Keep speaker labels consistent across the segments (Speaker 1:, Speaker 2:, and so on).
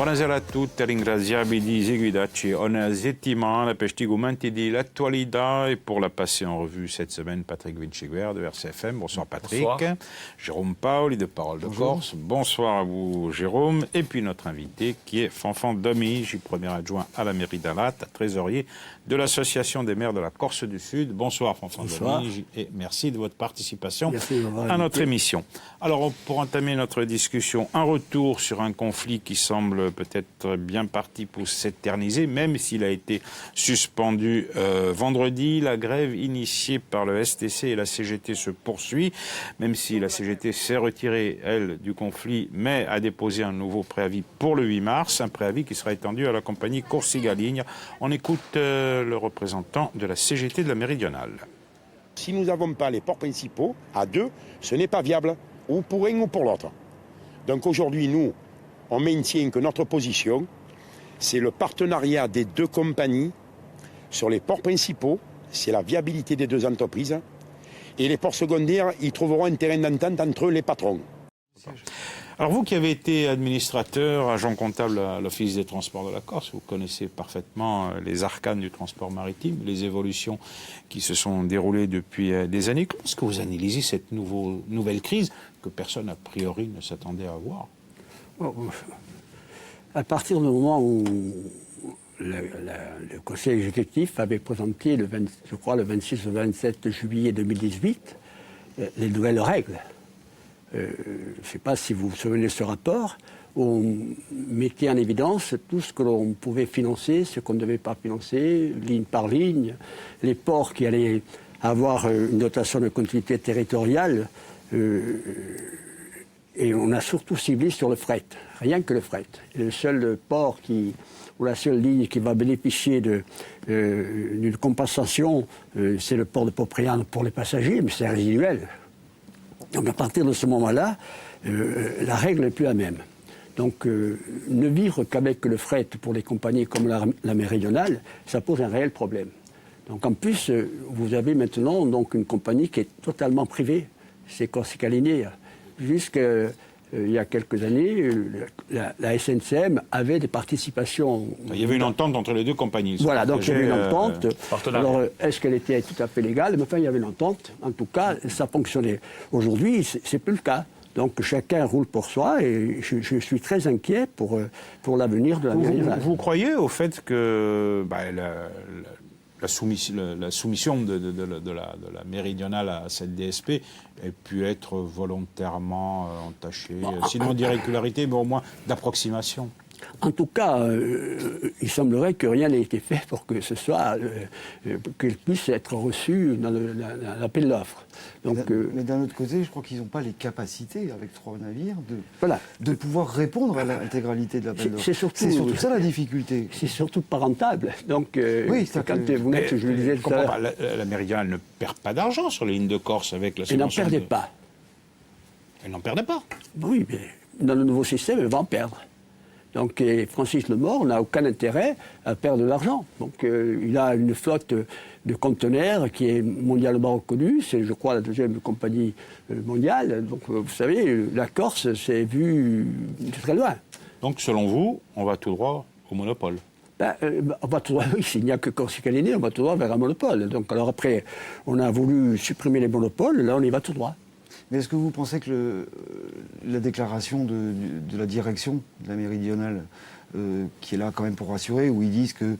Speaker 1: Buonasera a tutti, ringraziabili di seguirci. Ogni settimana per questi commenti dell'attualità et pour la passer en revue cette semaine, Patrick Vinciguer de RCFM. Bonsoir Patrick.
Speaker 2: Bonsoir.
Speaker 1: Jérôme Paoli de Parole de Corse. Bonsoir à vous Jérôme. Et puis notre invité qui est Fanfan Domige, premier adjoint à la mairie d'Alat, trésorier de l'Association des maires de la Corse du Sud. Bonsoir Fanfan Domige et merci de votre participation à notre émission. Alors pour entamer notre discussion, un retour sur un conflit qui semble peut-être bien parti pour s'éterniser, même s'il a été suspendu vendredi. La grève initiée par le STC et la CGT se poursuit, même si la CGT s'est retirée, elle, du conflit, mais a déposé un nouveau préavis pour le 8 mars, un préavis qui sera étendu à la compagnie Corsica Ligne. On écoute le représentant de la CGT de la Méridionale.
Speaker 3: Si nous n'avons pas les ports principaux, à deux, ce n'est pas viable, ou pour un ou pour l'autre. Donc aujourd'hui, nous, on maintient que notre position, c'est le partenariat des deux compagnies sur les ports principaux, c'est la viabilité des deux entreprises, et les ports secondaires, ils trouveront un terrain d'entente entre les patrons.
Speaker 1: Alors vous qui avez été administrateur, agent comptable à l'Office des transports de la Corse, vous connaissez parfaitement les arcanes du transport maritime, les évolutions qui se sont déroulées depuis des années. Comment est-ce que vous analysez cette nouvelle crise que personne a priori ne s'attendait à voir?
Speaker 4: À partir du moment où le Conseil exécutif avait présenté, le 26 ou 27 juillet 2018, les nouvelles règles. Je ne sais pas si vous vous souvenez de ce rapport, où on mettait en évidence tout ce que l'on pouvait financer, ce qu'on ne devait pas financer, ligne par ligne, les ports qui allaient avoir une dotation de continuité territoriale, et on a surtout ciblé sur le fret, rien que le fret. Et le seul port ou la seule ligne qui va bénéficier d'une compensation, c'est le port de Popriano pour les passagers, mais c'est résiduel. Donc à partir de ce moment-là, la règle n'est plus la même. Donc ne vivre qu'avec le fret pour les compagnies comme la Méridionale, ça pose un réel problème. Donc en plus, vous avez maintenant donc, une compagnie qui est totalement privée, c'est Corsica Ligne. Jusqu'il y a quelques années, la SNCM avait des participations.
Speaker 1: Il y avait une entente entre les deux compagnies.
Speaker 4: Voilà, donc il y avait une entente. Alors, est-ce qu'elle était tout à fait légale? Mais enfin, il y avait une entente. En tout cas, ça fonctionnait. Aujourd'hui, c'est plus le cas. Donc chacun roule pour soi et je suis très inquiet pour l'avenir de la Méridionale.
Speaker 1: Vous croyez au fait que la soumission de la Méridionale à cette DSP ait pu être volontairement entachée, sinon d'irrégularité, mais au moins d'approximation?
Speaker 4: En tout cas, il semblerait que rien n'ait été fait pour que ce soit, qu'elle puisse être reçue dans l'appel d'offres.
Speaker 5: Mais d'un autre côté, je crois qu'ils n'ont pas les capacités, avec 3 navires, de pouvoir répondre à l'intégralité de l'appel d'offres. C'est surtout ça la difficulté.
Speaker 4: C'est surtout pas rentable. Donc,
Speaker 5: oui,
Speaker 4: quand vous n'êtes, je le disais tout à l'heure.
Speaker 1: La Méridionale ne perd pas d'argent sur les lignes de Corse avec la subvention.
Speaker 4: Elle n'en perdait pas.
Speaker 1: Elle n'en perdait pas.
Speaker 4: Oui, mais dans le nouveau système, elle va en perdre. Donc Francis Lemort n'a aucun intérêt à perdre de l'argent. Donc il a une flotte de conteneurs qui est mondialement reconnue. C'est, je crois, la deuxième compagnie mondiale. Donc vous savez, la Corse s'est vue de très loin.
Speaker 1: Donc selon vous, on va tout droit au monopole?
Speaker 4: On va tout droit, oui, s'il n'y a que Corsica Ligne, on va tout droit vers un monopole. Donc alors après, on a voulu supprimer les monopoles, là on y va tout droit.
Speaker 5: Mais est-ce que vous pensez que la déclaration de la direction de la Méridionale, qui est là quand même pour rassurer, où ils disent que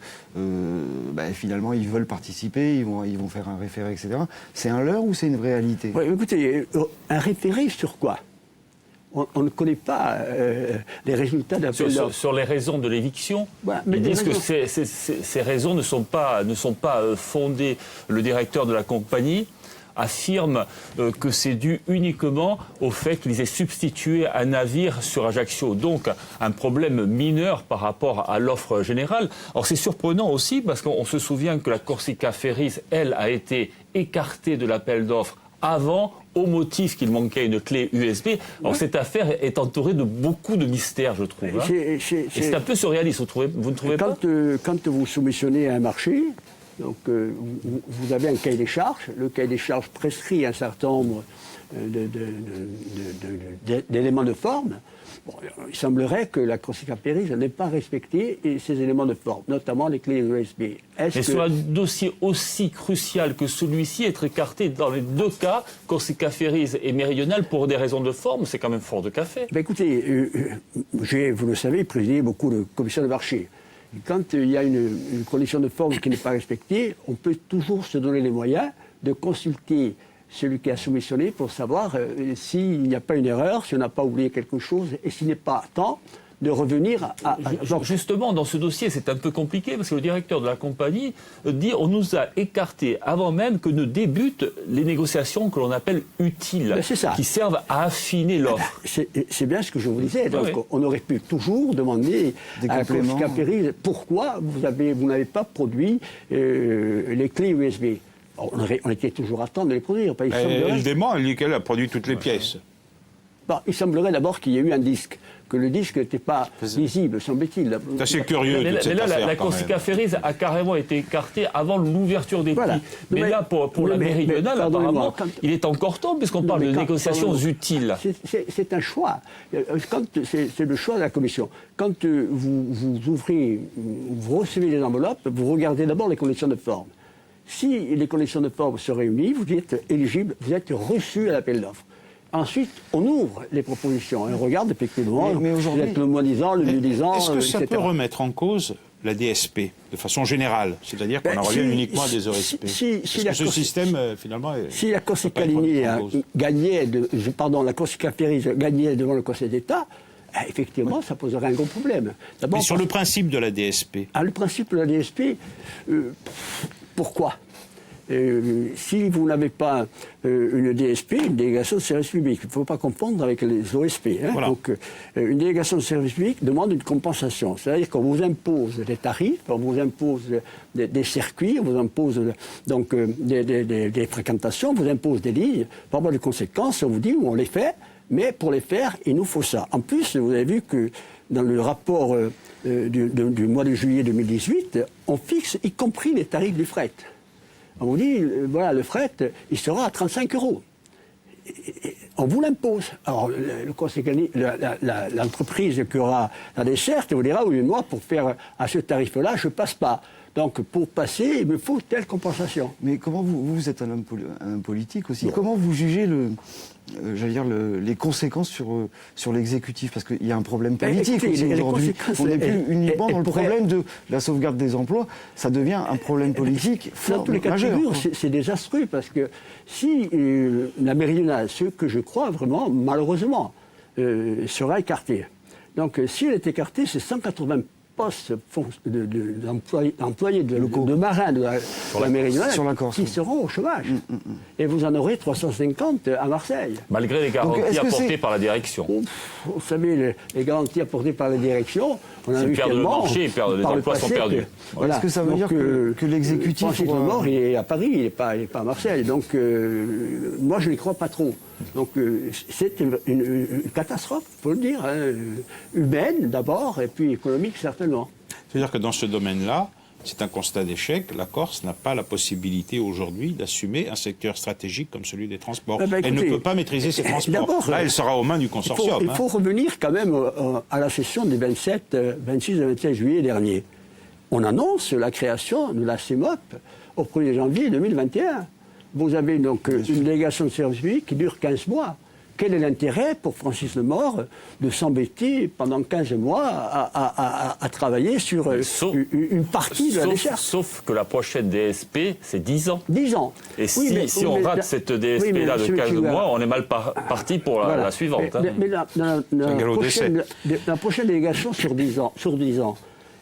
Speaker 5: finalement ils veulent participer, ils vont faire un référé, etc., c'est un leurre ou c'est une réalité?
Speaker 4: Oui, écoutez, un référé sur quoi? On ne connaît pas les résultats d'appel d'offres.
Speaker 2: Sur les raisons de l'éviction, ils disent que ces raisons ne sont pas fondées. Le directeur de la compagnie affirme que c'est dû uniquement au fait qu'ils aient substitué un navire sur Ajaccio. Donc un problème mineur par rapport à l'offre générale. Alors c'est surprenant aussi parce qu'on se souvient que la Corsica Ferries, elle, a été écartée de l'appel d'offres avant, au motif qu'il manquait une clé USB. Alors cette affaire est entourée de beaucoup de mystères, je trouve. Et c'est un peu surréaliste, vous ne trouvez pas?
Speaker 4: Quand vous soumissionnez à un marché, donc, vous avez un cahier des charges. Le cahier des charges prescrit un certain nombre d'éléments de forme. Bon, il semblerait que la Corsica Périse n'ait pas respecté ces éléments de forme, notamment les clés USB.
Speaker 2: Mais sur un dossier aussi crucial que celui-ci, être écarté dans les deux cas, Corsica Périse et Méridional, pour des raisons de forme, c'est quand même fort de café.
Speaker 4: Ben écoutez, j'ai, vous le savez, présidé beaucoup de commissions de marché. Quand il y a une condition de forme qui n'est pas respectée, on peut toujours se donner les moyens de consulter celui qui a soumissionné pour savoir s'il n'y a pas une erreur, si on n'a pas oublié quelque chose, et s'il n'est pas temps de revenir à...
Speaker 2: Justement, dans ce dossier, c'est un peu compliqué, parce que le directeur de la compagnie dit on nous a écartés avant même que ne débutent les négociations que l'on appelle utiles, qui servent à affiner l'offre.
Speaker 4: C'est bien ce que je vous disais. Donc, on aurait pu toujours demander à la Corsica Périse pourquoi vous n'avez pas produit les clés USB. On était toujours à temps de les produire.
Speaker 1: Elle dément, elle dit qu'elle a produit toutes les pièces.
Speaker 4: Bon, il semblerait d'abord qu'il y ait eu un disque, que le disque n'était pas visible, semble-t-il.
Speaker 1: C'est assez curieux.
Speaker 2: Mais là, la Corsica Périse a carrément été écartée avant l'ouverture des prix. Mais là, pour la Méridionale, apparemment, il est encore temps, puisqu'on parle de négociations utiles.
Speaker 4: C'est un choix. C'est le choix de la Commission. Quand vous ouvrez, vous recevez les enveloppes, vous regardez d'abord les conditions de forme. Si les conditions de forme se réunissent, vous êtes éligible, vous êtes reçu à l'appel d'offres. Ensuite, on ouvre les propositions et on regarde effectivement vous êtes le moins disant, le mieux disant.
Speaker 1: Est-ce que ça peut remettre en cause la DSP de façon générale? C'est-à-dire qu'on en revient uniquement à des OSP. Est-ce que ce système, finalement,
Speaker 4: si la Corsica Lignée gagnait, la Corsica Périse gagnait devant le Conseil d'État, effectivement, ça poserait un gros problème.
Speaker 1: Mais sur le principe de la DSP.
Speaker 4: Le principe de la DSP, pourquoi ? Si vous n'avez pas une DSP, une délégation de service public, il ne faut pas confondre avec les OSP.
Speaker 1: Voilà.
Speaker 4: Donc, une délégation de service public demande une compensation. C'est-à-dire qu'on vous impose des tarifs, on vous impose des circuits, on vous impose donc, des fréquentations, on vous impose des lignes. Par rapport aux conséquences, on vous dit on les fait, mais pour les faire, il nous faut ça. En plus, vous avez vu que dans le rapport du mois de juillet 2018, on fixe y compris les tarifs du fret. On vous dit, voilà, le fret, il sera à 35 €. On vous l'impose. Alors, l'entreprise qui aura la desserte vous dira, oui, moi, pour faire à ce tarif-là, je ne passe pas. Donc, pour passer, il me faut telle compensation.
Speaker 5: Mais comment vous êtes un homme politique aussi, comment vous jugez les conséquences sur l'exécutif? Parce qu'il y a un problème politique aussi aujourd'hui. On n'est plus uniquement dans le problème de la sauvegarde des emplois, ça devient un problème politique fort,
Speaker 4: dans tous les cas de figure, c'est désastreux, parce que si la Méridionale, ce que je crois vraiment, malheureusement, sera écartée. Donc, si elle est écartée, c'est 180 postes d'employés de marins de la Méridionale qui seront au chômage. Et vous en aurez 350 à Marseille.
Speaker 2: Malgré les garanties apportées par la direction.
Speaker 4: Vous savez, les garanties apportées par la direction, on a vu
Speaker 2: perdent le marché, les emplois sont perdus.
Speaker 5: Est-ce que ça veut dire que l'exécutif...
Speaker 4: Francis Lemort, il est à Paris, il n'est pas à Marseille. Donc, moi, je n'y crois pas trop. Donc, c'est une catastrophe, il faut le dire, humaine d'abord, et puis économique certainement.
Speaker 1: C'est-à-dire que dans ce domaine-là, c'est un constat d'échec. La Corse n'a pas la possibilité aujourd'hui d'assumer un secteur stratégique comme celui des transports.
Speaker 4: Écoutez,
Speaker 1: elle ne peut pas maîtriser ses transports. Là, elle sera aux mains du consortium.
Speaker 4: Il faut revenir quand même à la session des 26 et 27 juillet dernier. On annonce la création de la CEMOP au 1er janvier 2021. Vous avez donc une délégation de service public qui dure 15 mois. Quel est l'intérêt pour Francis Lemort de s'embêter pendant 15 mois à travailler sur une partie de la desserte?
Speaker 2: Sauf que la prochaine DSP, c'est 10 ans.
Speaker 4: 10 ans.
Speaker 2: Et si on rate cette DSP-là de 15 mois, on est mal parti pour la suivante.
Speaker 4: Mais la prochaine délégation sur 10 ans,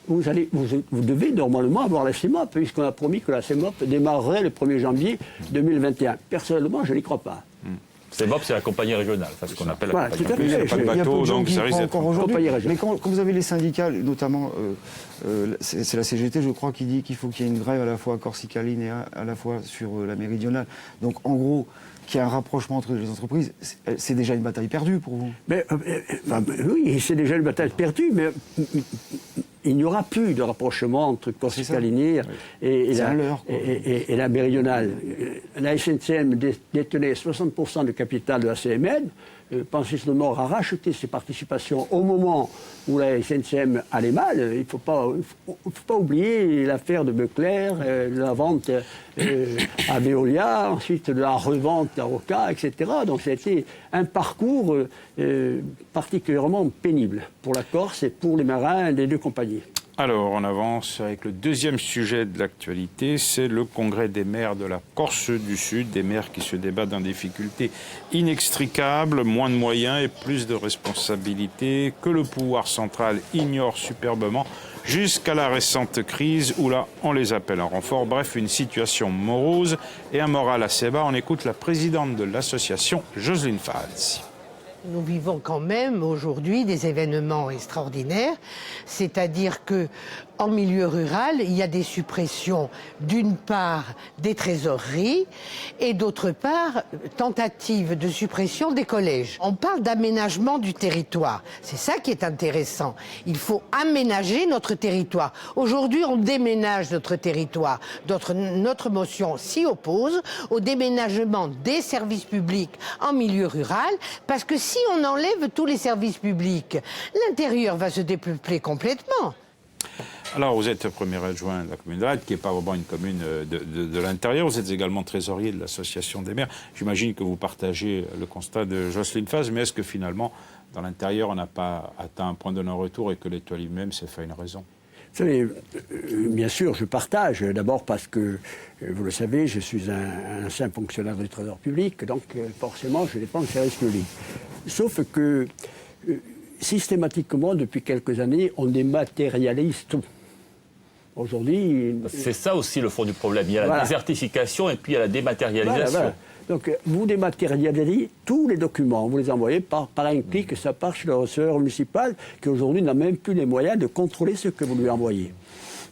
Speaker 4: vous devez normalement avoir la CEMOP, puisqu'on a promis que la CEMOP démarrerait le 1er janvier 2021. Personnellement, je n'y crois pas.
Speaker 2: CEMOP, c'est la compagnie régionale, c'est ce qu'on appelle la compagnie
Speaker 1: Il
Speaker 2: régionale.
Speaker 1: n'y a pas de bateau, donc ça risque d'être
Speaker 5: aujourd'hui. Mais quand vous avez les syndicats, notamment, c'est la CGT, je crois, qui dit qu'il faut qu'il y ait une grève à la fois à Corsica Ligne et à la fois sur la Méridionale. Donc, en gros, qu'il y ait un rapprochement entre les entreprises, c'est déjà une bataille perdue pour vous.
Speaker 4: Oui, c'est déjà une bataille perdue, mais il n'y aura plus de rapprochement entre Corsica Ligne et la Méridionale. La SNCM détenait 60% du capital de la CMN. penser seulement à racheter ses participations au moment où la SNCM allait mal. Il ne faut pas oublier l'affaire de Beuclair, de la vente à Veolia, ensuite de la revente à Roca, etc. Donc c'était un parcours particulièrement pénible pour la Corse et pour les marins des deux compagnies.
Speaker 1: Alors, on avance avec le deuxième sujet de l'actualité, c'est le congrès des maires de la Corse du Sud, des maires qui se débattent dans des difficultés inextricables, moins de moyens et plus de responsabilités que le pouvoir central ignore superbement jusqu'à la récente crise où là, on les appelle en renfort. Bref, une situation morose et un moral assez bas. On écoute la présidente de l'association, Jocelyne Fazi.
Speaker 6: Nous vivons quand même aujourd'hui des événements extraordinaires, c'est-à-dire que en milieu rural, il y a des suppressions d'une part des trésoreries et d'autre part tentative de suppression des collèges. On parle d'aménagement du territoire, c'est ça qui est intéressant. Il faut aménager notre territoire. Aujourd'hui, on déménage notre territoire. Notre motion s'y oppose au déménagement des services publics en milieu rural, parce que si on enlève tous les services publics, l'intérieur va se dépeupler complètement.
Speaker 1: Alors, vous êtes premier adjoint de la commune de Latte, qui n'est pas vraiment une commune de l'intérieur. Vous êtes également trésorier de l'association des maires. J'imagine que vous partagez le constat de Jocelyne Fazi, mais est-ce que finalement, dans l'intérieur, on n'a pas atteint un point de non-retour et que l'Étoile lui-même s'est fait une raison ?
Speaker 4: Vous savez, bien sûr, je partage. D'abord parce que, vous le savez, je suis un ancien fonctionnaire du Trésor public, donc forcément, je dépends du service public. Sauf que, systématiquement, depuis quelques années, on dématérialise tout. Aujourd'hui...
Speaker 2: C'est ça aussi le fond du problème. Il y a la désertification et puis il y a la dématérialisation.
Speaker 4: Voilà. Donc, vous dématérialisez tous les documents, vous les envoyez par un clic, ça part chez le receveur municipal qui aujourd'hui n'a même plus les moyens de contrôler ce que vous lui envoyez.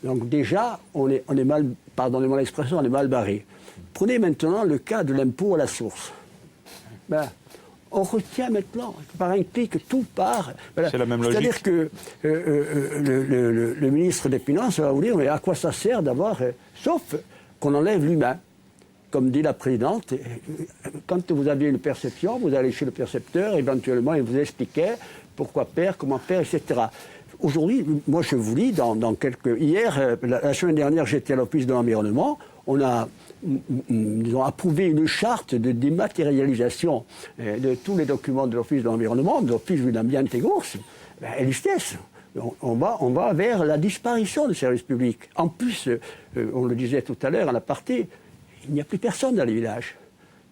Speaker 4: Donc déjà, on est mal, pardonnez-moi l'expression, on est mal barré. Prenez maintenant le cas de l'impôt à la source. On retient maintenant, par un clic, tout part. Voilà.
Speaker 1: C'est la même logique.
Speaker 4: C'est-à-dire que le ministre des Finances va vous dire, mais à quoi ça sert d'avoir... sauf qu'on enlève l'humain. Comme dit la présidente, quand vous aviez une perception, vous allez chez le percepteur, éventuellement, il vous expliquait pourquoi faire, comment faire, etc. Aujourd'hui, moi je vous lis, dans quelques... Hier, la semaine dernière, j'étais à l'Office de l'environnement, on a... Ils ont approuvé une charte de dématérialisation de tous les documents de l'Office de l'environnement, de l'Office de l'ambiente et Gourse. Elle est stesse. On va vers la disparition du service public. En plus, on le disait tout à l'heure, en aparté, il n'y a plus personne dans les villages.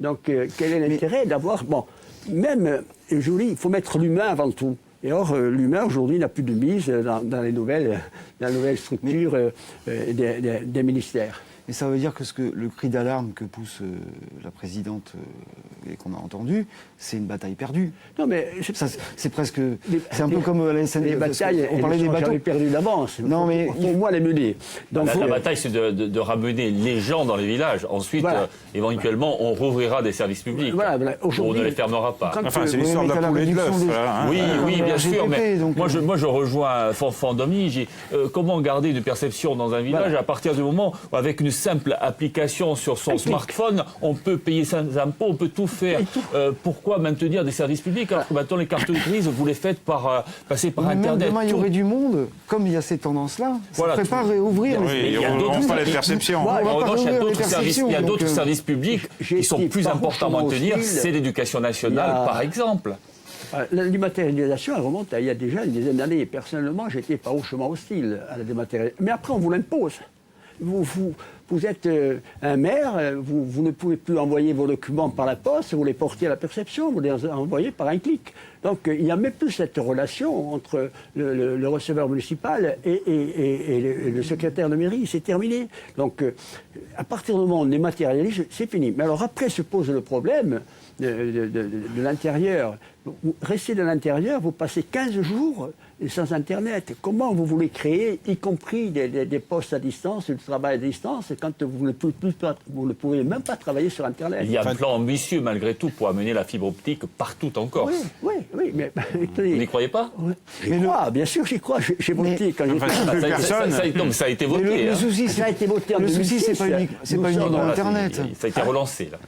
Speaker 4: Donc, quel est l'intérêt d'avoir... Bon, même, je vous dis, il faut mettre l'humain avant tout. Et or, l'humain, aujourd'hui, n'a plus de mise dans les nouvelles structures des ministères.
Speaker 5: Et ça veut dire que le cri d'alarme que pousse la présidente et qu'on a entendu, c'est une bataille perdue.
Speaker 4: Non, mais
Speaker 5: c'est presque... C'est un peu comme la SNCF.
Speaker 4: Les batailles,
Speaker 5: on parlait des bateaux
Speaker 4: perdues d'avance.
Speaker 5: Non, mais
Speaker 4: pour moi, les mener.
Speaker 2: Donc, la bataille, c'est de ramener les gens dans les villages. Ensuite, éventuellement, on rouvrira des services publics.
Speaker 4: Voilà,
Speaker 2: on ne les fermera pas.
Speaker 1: Enfin, c'est l'histoire de la poule et de l'œuf.
Speaker 2: Oui, bien sûr. Mais moi, je rejoins Fanfan Domi. Comment garder une perception dans un village à partir du moment où, avec une simple application sur son smartphone, on peut payer ses impôts, on peut tout faire. Pourquoi maintenir des services publics alors que maintenant les cartes grises, vous les faites passer par Internet?
Speaker 5: Demain, il y aurait du monde, comme il y a ces tendances-là. Ça ne ferait pas réouvrir.
Speaker 1: Il y a d'autres perceptions.
Speaker 2: En revanche, il y a d'autres services publics qui sont plus importants à maintenir. C'est l'éducation nationale, par exemple.
Speaker 4: La dématérialisation, elle remonte à il y a déjà une dizaine d'années. Personnellement, j'étais farouchement hostile à la dématérialisation. Mais après, on vous l'impose. Vous êtes un maire, vous ne pouvez plus envoyer vos documents par la poste, vous les portez à la perception, vous les envoyez par un clic. Donc il n'y a même plus cette relation entre le receveur municipal et le secrétaire de mairie, c'est terminé. Donc à partir du moment où on dématérialise, c'est fini. Mais alors après se pose le problème de l'intérieur. Vous restez de l'intérieur, vous passez 15 jours et sans Internet. Comment vous voulez créer, y compris des postes à distance, du travail à distance, quand vous ne pouvez même pas travailler sur Internet?
Speaker 2: Il y a un plan ambitieux, malgré tout, pour amener la fibre optique partout en Corse.
Speaker 4: Oui, mais...
Speaker 2: Vous n'y croyez pas?
Speaker 4: J'y crois, bien sûr j'y crois. J'ai voté quand j'étais...
Speaker 2: Ça a été voté.
Speaker 5: Le souci,
Speaker 4: ça a été voté en 2006.
Speaker 5: Le souci, c'est pas uniquement Internet.
Speaker 2: Ça a été relancé, là.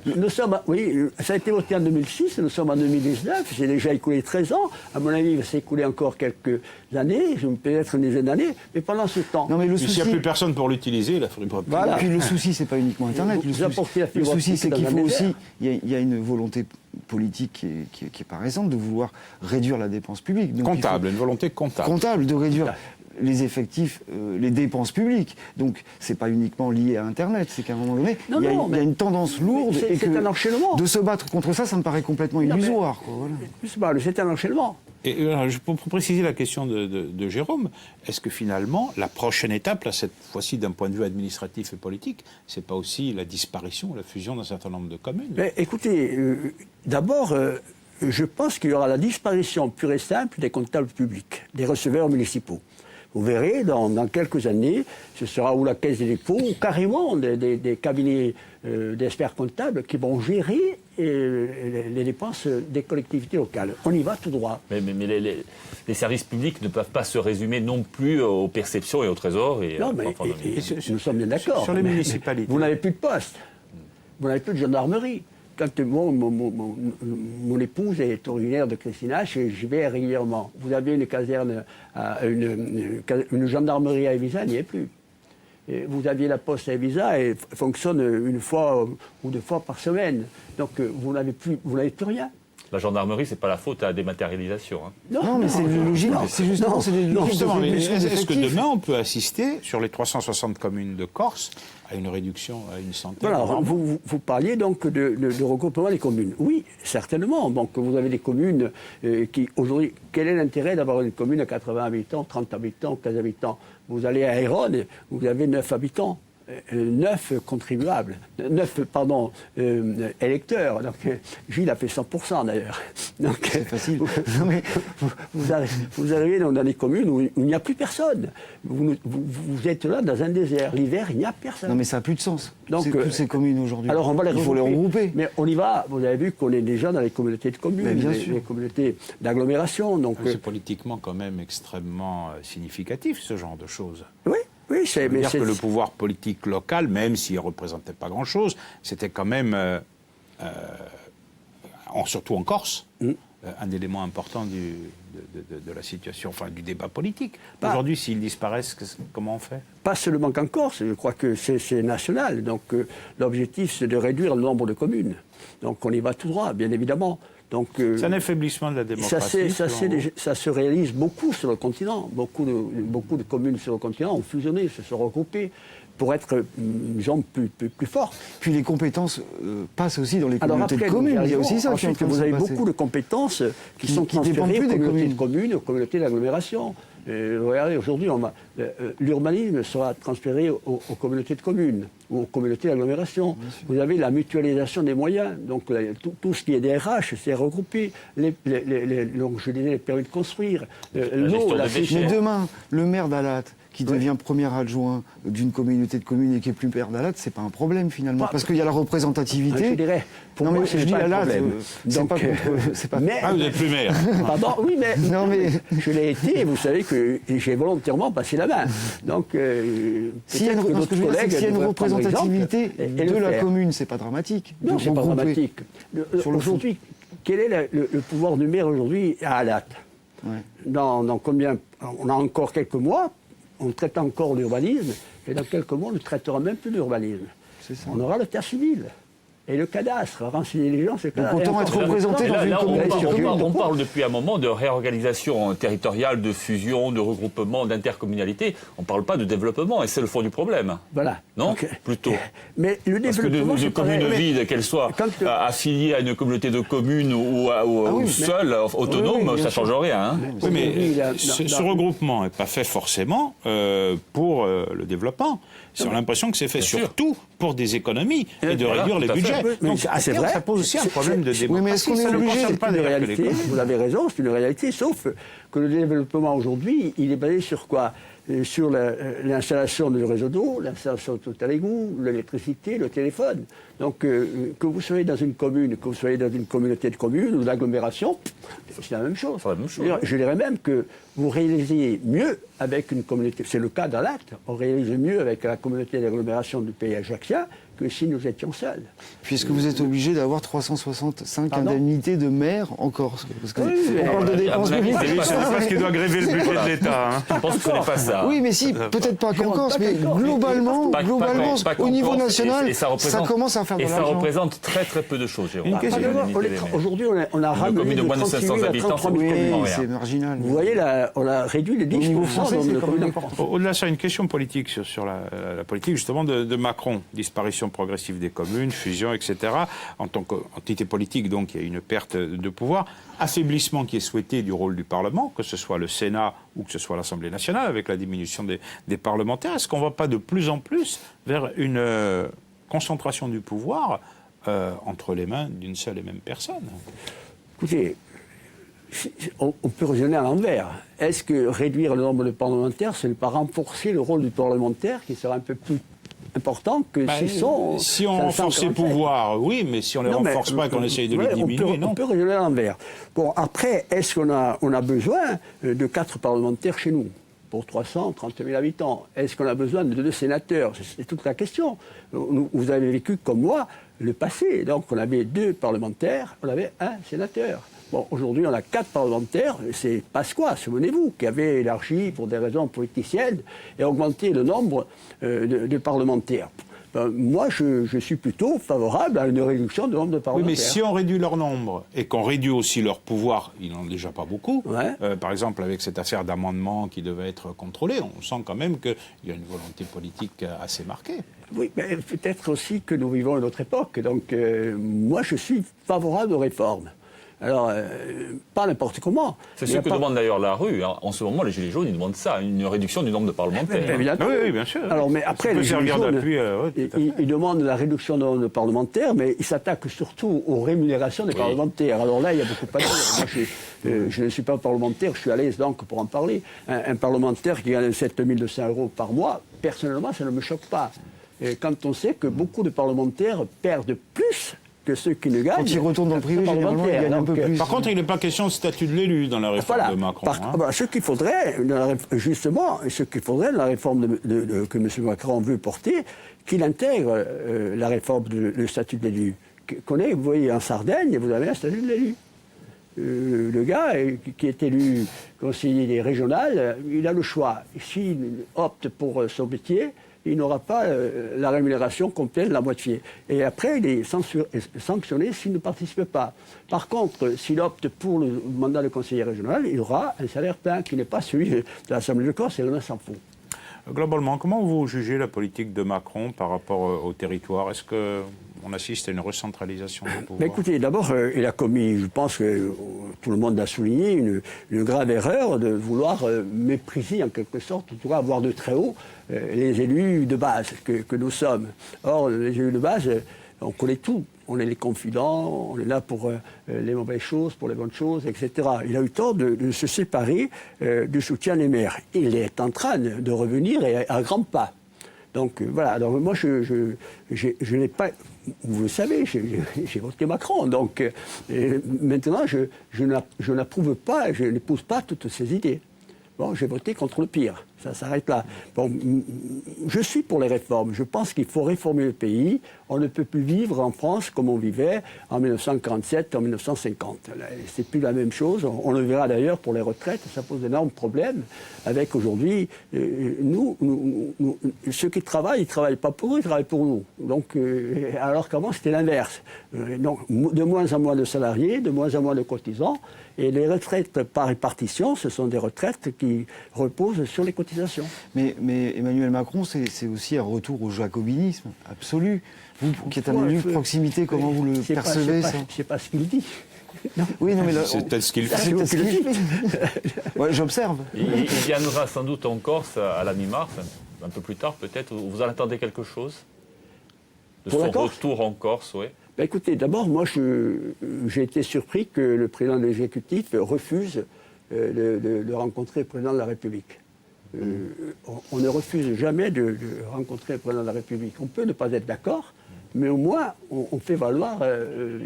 Speaker 4: Oui, ça a été voté en 2006, nous sommes en 2019, j'ai déjà écoulé 13 ans. À mon avis, il va s'écouler encore quelques années, peut-être une dizaine d'années, mais pendant ce temps...
Speaker 5: Non, mais le souci...
Speaker 1: S'il n'y a plus personne pour l'utiliser, la fibre optique...
Speaker 4: Voilà.
Speaker 5: Et puis le souci, c'est pas uniquement Internet. Le souci, c'est qu'il faut aussi... Il y a une volonté politique qui est pas récente de vouloir réduire la dépense publique. Donc,
Speaker 1: comptable, une volonté comptable.
Speaker 5: Comptable, de réduire les effectifs, les dépenses publiques. Donc, c'est pas uniquement lié à Internet, c'est qu'à un moment donné, il y a une tendance lourde.
Speaker 4: C'est un enchaînement.
Speaker 5: De se battre contre ça, ça me paraît complètement illusoire. Voilà.
Speaker 4: C'est un enchaînement.
Speaker 1: Et pour préciser la question de Jérôme, est-ce que finalement, la prochaine étape, là, cette fois-ci d'un point de vue administratif et politique, c'est pas aussi la disparition, la fusion d'un certain nombre de communes?
Speaker 4: Mais écoutez, d'abord, je pense qu'il y aura la disparition pure et simple des comptables publics, des receveurs municipaux. Vous verrez, dans quelques années, ce sera ou la Caisse des dépôts, ou carrément des cabinets d'experts comptables qui vont gérer les dépenses des collectivités locales. On y va tout droit.
Speaker 2: Mais les services publics ne peuvent pas se résumer non plus aux perceptions et au trésor.
Speaker 4: Non, mais nous sommes bien d'accord.
Speaker 1: Sur les municipalités.
Speaker 4: Vous n'avez plus de poste. Vous n'avez plus de gendarmerie. Quand mon épouse est originaire de Cressinach, j'y vais régulièrement. Vous avez une caserne, une gendarmerie à Evisa, il n'y est plus. Et vous aviez la poste à Evisa et fonctionne une fois ou deux fois par semaine. Donc vous n'avez plus rien.
Speaker 2: La gendarmerie, c'est pas la faute à la dématérialisation. Hein.
Speaker 5: Non, mais c'est une logique. C'est justement des logiques.
Speaker 1: Est-ce que demain, on peut assister, sur les 360 communes de Corse, à une réduction à une centaine?
Speaker 4: Voilà, vous parliez donc de regroupement des communes. Oui, certainement. Donc vous avez des communes qui, aujourd'hui, quel est l'intérêt d'avoir une commune à 80 habitants, 30 habitants, 15 habitants? Vous allez à Hérone, vous avez 9 habitants. 9 contribuables, 9 électeurs. Donc, Gilles a fait 100% d'ailleurs. Donc,
Speaker 5: c'est facile.
Speaker 4: Vous arrivez dans des communes où il n'y a plus personne. Vous êtes là dans un désert. L'hiver, il n'y a personne.
Speaker 5: Non, mais ça n'a plus de sens.
Speaker 4: Donc,
Speaker 5: toutes ces communes aujourd'hui.
Speaker 4: Alors, il
Speaker 5: faut les regrouper.
Speaker 4: Mais on y va. Vous avez vu qu'on est déjà dans les communautés de communes, les communautés d'agglomération.
Speaker 1: C'est politiquement quand même extrêmement significatif, ce genre de choses.
Speaker 4: Oui. Oui,
Speaker 1: ça veut dire que le pouvoir politique local, même s'il ne représentait pas grand-chose, c'était quand même, surtout en Corse, un élément important de la situation, enfin du débat politique. Aujourd'hui, s'ils disparaissent, comment on fait?
Speaker 4: Pas seulement qu'en Corse, je crois que c'est national. Donc l'objectif, c'est de réduire le nombre de communes. Donc on y va tout droit, bien évidemment.
Speaker 1: C'est un affaiblissement de la démocratie.
Speaker 4: Ça se réalise beaucoup sur le continent. Beaucoup de communes sur le continent ont fusionné, se sont regroupées pour être, disons, plus fortes.
Speaker 5: Puis les compétences passent aussi dans les communautés de communes. Il y a aussi ça.
Speaker 4: Ensuite, vous avez beaucoup de compétences qui sont transférées aux communautés de communes, aux communautés d'agglomération. Regardez, aujourd'hui, l'urbanisme sera transféré aux communautés de communes ou aux communautés d'agglomération. Vous avez la mutualisation des moyens. Donc, tout ce qui est DRH, c'est regroupé. Donc, je disais, les permis de construire, l'eau, la
Speaker 5: Mais demain, le maire d'Alat, qui devient premier adjoint d'une communauté de communes et qui est plus maire d'Alat, c'est pas un problème finalement, parce qu'il y a la représentativité.
Speaker 4: Je dirais, pour moi, c'est pas un problème.
Speaker 5: C'est pas.
Speaker 1: Vous n'êtes plus maire.
Speaker 4: Pardon, oui, mais je l'ai été. Vous savez que j'ai volontairement passé la main. Donc,
Speaker 5: s'il y a une représentativité de la commune, c'est pas dramatique.
Speaker 4: Non, c'est pas dramatique. Aujourd'hui, quel est le pouvoir du maire aujourd'hui à Alat? Dans combien? On a encore quelques mois. On traite encore l'urbanisme, et dans quelques mois, on ne traitera même plus l'urbanisme. On aura le terre civil et le cadastre, renseigner les gens, c'est que...
Speaker 5: Donc autant être représenté dans une communauté.
Speaker 2: On parle depuis un moment de réorganisation territoriale, de fusion, de regroupement, d'intercommunalité. On ne parle pas de développement, et c'est le fond du problème.
Speaker 4: Voilà.
Speaker 2: Non, plutôt.
Speaker 4: Mais le
Speaker 2: développement, parce que de communes vides, qu'elles soient affiliées à une communauté de communes ou seules, autonomes, ça ne change rien. Hein.
Speaker 1: Oui, mais ce regroupement n'est pas fait forcément pour le développement. On a l'impression que c'est fait surtout pour des économies et de réduire les budgets.
Speaker 4: Mais
Speaker 1: Donc,
Speaker 4: c'est vrai.
Speaker 1: ça pose aussi un problème de démocratie.
Speaker 5: Oui, mais est-ce qu'on est
Speaker 1: Ça ne
Speaker 5: obligé
Speaker 1: concerne pas
Speaker 4: C'est une
Speaker 1: d'ailleurs que
Speaker 4: réalité,
Speaker 1: l'économie.
Speaker 4: vous avez raison, c'est une réalité, sauf que le développement aujourd'hui, il est basé sur quoi? Sur l'installation du réseau d'eau, l'installation de tout à l'égout, l'électricité, le téléphone. Donc, que vous soyez dans une commune, que vous soyez dans une communauté de communes ou d'agglomération, c'est la même chose.
Speaker 2: C'est la même chose.
Speaker 4: Je dirais même que vous réalisez mieux avec une communauté, c'est le cas dans l'acte, on réalise mieux avec la communauté d'agglomération du pays ajaccien que si nous étions seuls.
Speaker 5: Puis est-ce que vous êtes obligé d'avoir 365
Speaker 4: Pardon
Speaker 5: indemnités de maire en Corse? Parce que
Speaker 4: Oui,
Speaker 5: on parle de dépenses publiques.
Speaker 1: C'est parce qu'il doit gréver le budget de l'État. Hein.
Speaker 2: Je pense que ce n'est pas ça.
Speaker 5: Oui, mais si, peut-être pas qu'en Corse, mais
Speaker 4: qu'en Corse.
Speaker 5: globalement,
Speaker 2: Pas qu'en
Speaker 5: au niveau
Speaker 2: Corse,
Speaker 5: national,
Speaker 2: et ça
Speaker 5: commence à faire de
Speaker 2: Et ça
Speaker 5: l'argent.
Speaker 2: représente très très peu de choses, Jérôme.
Speaker 1: Une question.
Speaker 4: Aujourd'hui, on a
Speaker 2: Une
Speaker 4: ramené
Speaker 2: commune de
Speaker 4: de
Speaker 2: moins de
Speaker 4: 36
Speaker 2: 500
Speaker 4: 000 à
Speaker 2: habitants,
Speaker 4: 33 000
Speaker 2: c'est
Speaker 4: communes.
Speaker 2: vraiment
Speaker 5: Oui,
Speaker 2: rien.
Speaker 5: c'est marginal.
Speaker 4: Vous voyez, là, on a réduit les 10%
Speaker 5: niveau français,
Speaker 4: de
Speaker 5: c'est
Speaker 4: nos
Speaker 5: quand
Speaker 4: communes
Speaker 5: même
Speaker 4: importantes.
Speaker 1: Au-delà de ça, une question politique sur la politique justement de Macron. Disparition progressive des communes, fusion, etc. En tant qu'entité politique, donc, il y a une perte de pouvoir. Affaiblissement qui est souhaité du rôle du Parlement, que ce soit le Sénat ou que ce soit l'Assemblée nationale, avec la diminution des parlementaires. Est-ce qu'on ne va pas de plus en plus vers une concentration du pouvoir entre les mains d'une seule et même personne?
Speaker 4: Écoutez, on peut raisonner à l'envers. Est-ce que réduire le nombre de parlementaires, ce n'est pas renforcer le rôle du parlementaire qui sera un peu plus important que
Speaker 1: si on renforce ses pouvoirs, oui, mais si on ne les renforce pas et qu'on essaye de les diminuer, non.
Speaker 4: On peut raisonner à l'envers. Bon, après, est-ce qu'on a besoin de 4 parlementaires chez nous pour 330 000 habitants? Est-ce qu'on a besoin de 2 sénateurs? C'est toute la question. Vous avez vécu, comme moi, le passé. Donc, on avait 2 parlementaires, on avait 1 sénateur. Bon, aujourd'hui, on a 4 parlementaires. C'est Pasqua, souvenez-vous, qui avait élargi, pour des raisons politiciennes, et augmenté le nombre de parlementaires. Moi, je suis plutôt favorable à une réduction du nombre de
Speaker 1: Oui,
Speaker 4: parlementaires.
Speaker 1: mais si on réduit leur nombre et qu'on réduit aussi leur pouvoir, ils n'en ont déjà pas beaucoup.
Speaker 4: Ouais.
Speaker 1: Par exemple, avec cette affaire d'amendement qui devait être contrôlée, on sent quand même qu'il y a une volonté politique assez marquée.
Speaker 4: Oui, mais peut-être aussi que nous vivons une autre époque. Donc, moi, je suis favorable aux réformes. Alors, pas n'importe comment.
Speaker 2: C'est ce que demande d'ailleurs la rue. Hein. En ce moment, les Gilets jaunes, ils demandent ça, une réduction du nombre de parlementaires.
Speaker 4: Évidemment.
Speaker 1: Oui, bien sûr.
Speaker 4: Alors, mais après,
Speaker 1: ça peut
Speaker 4: les
Speaker 1: servir
Speaker 4: Gilets jaunes,
Speaker 1: d'appui. Tout à fait.
Speaker 4: ils demandent la réduction du nombre de parlementaires, mais ils s'attaquent surtout aux rémunérations des parlementaires. Alors là, il y a beaucoup à dire. Moi, je ne suis pas parlementaire, je suis à l'aise donc pour en parler. Un parlementaire qui gagne 7 200 € par mois, personnellement, ça ne me choque pas. Et quand on sait que beaucoup de parlementaires perdent plus que ceux qui ne gagnent.
Speaker 5: Quand ils retournent dans le privé, généralement, ils gagnent un peu plus.
Speaker 1: Par contre, il n'est pas question de statut de l'élu dans la réforme de Macron.
Speaker 4: Ce qu'il faudrait, justement, dans la réforme que M. Macron veut porter, qu'il intègre la réforme du statut de l'élu. Vous voyez, en Sardaigne, vous avez un statut de l'élu. Le gars qui est élu conseiller régional, il a le choix. S'il opte pour son métier, il n'aura pas la rémunération complète, la moitié. Et après, il est sanctionné s'il ne participe pas. Par contre, s'il opte pour le mandat de conseiller régional, il aura un salaire plein qui n'est pas celui de l'Assemblée de Corse, et on s'en fout.
Speaker 1: Globalement, comment vous jugez la politique de Macron par rapport au territoire? Est-ce qu'on assiste à une recentralisation du pouvoir?
Speaker 4: Écoutez, d'abord, il a commis, je pense que tout le monde l'a souligné, une grave erreur de vouloir mépriser en quelque sorte, en tout cas avoir de très haut les élus de base que nous sommes. Or, les élus de base, on connaît tout. On est les confidents, on est là pour les mauvaises choses, pour les bonnes choses, etc. Il a eu tort de se séparer du soutien des maires. Il est en train de revenir à grands pas. Donc voilà, donc moi je n'ai pas, vous le savez, j'ai voté Macron, donc maintenant je n'approuve pas, je n'épouse pas toutes ces idées. Bon, j'ai voté contre le pire, ça s'arrête là. Bon, je suis pour les réformes, je pense qu'il faut réformer le pays. On ne peut plus vivre en France comme on vivait en 1947, en 1950. C'est plus la même chose, on le verra d'ailleurs pour les retraites, ça pose d'énormes problèmes. Avec aujourd'hui, ceux qui travaillent, ils ne travaillent pas pour eux, ils travaillent pour nous. Donc, alors qu'avant c'était l'inverse. Donc, de moins en moins de salariés, de moins en moins de cotisants. Et les retraites par répartition, ce sont des retraites qui reposent sur les cotisations.
Speaker 5: Mais Emmanuel Macron, c'est aussi un retour au jacobinisme absolu. Vous, qui êtes un élu de proximité, comment vous le percevez, ça?
Speaker 4: Je ne sais pas ce qu'il dit.
Speaker 5: Non. Oui, non, mais là,
Speaker 1: c'est peut-être ce qu'il fait.
Speaker 5: C'est peut-être ce qu'il dit. Ouais, j'observe.
Speaker 2: Il viendra sans doute en Corse à la mi-mars, un peu plus tard peut-être. Vous en attendez quelque chose? de
Speaker 4: Pour
Speaker 2: son
Speaker 4: la Corse
Speaker 2: retour en Corse, oui.
Speaker 4: Ben écoutez, d'abord, moi, j'ai été surpris que le président de l'exécutif refuse de rencontrer le président de la République. On ne refuse jamais de rencontrer le président de la République. On peut ne pas être d'accord, mais au moins, on fait valoir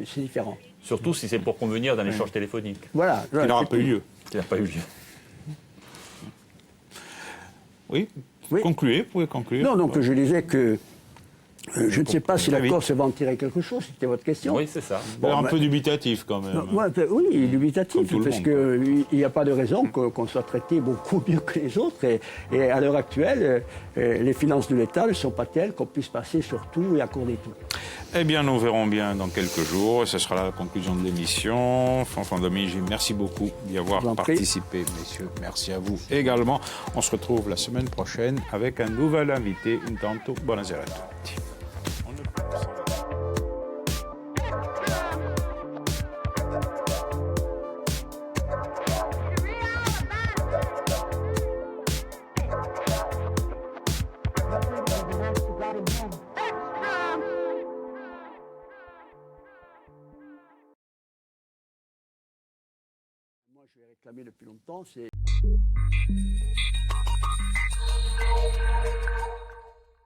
Speaker 4: c'est différent.
Speaker 2: Surtout si c'est pour convenir d'un échange téléphonique.
Speaker 4: Voilà.
Speaker 1: Qui n'aura pas eu lieu.
Speaker 2: Qui n'a pas eu lieu.
Speaker 1: Oui,
Speaker 4: Oui.
Speaker 1: Concluez, vous pouvez conclure.
Speaker 4: Non, donc je disais que je ne sais pas si la
Speaker 1: Très
Speaker 4: Corse va en tirer quelque chose, c'était votre question.
Speaker 2: Oui, c'est ça.
Speaker 1: Un peu dubitatif quand même.
Speaker 4: Oui, dubitatif,
Speaker 1: Comme tout le
Speaker 4: parce
Speaker 1: monde,
Speaker 4: qu'il n'y a pas de raison qu'on soit traité beaucoup mieux que les autres. Et à l'heure actuelle, les finances de l'État ne sont pas telles qu'on puisse passer sur tout et accorder tout.
Speaker 1: Eh bien, nous verrons bien dans quelques jours. Et ce sera la conclusion de l'émission. Fanfan Domigi, merci beaucoup d'y avoir participé, messieurs. Merci à vous également. On se retrouve la semaine prochaine avec un nouvel invité. Intanto, buonasera a tutti.
Speaker 4: Moi, je vais réclamer depuis longtemps, c'est...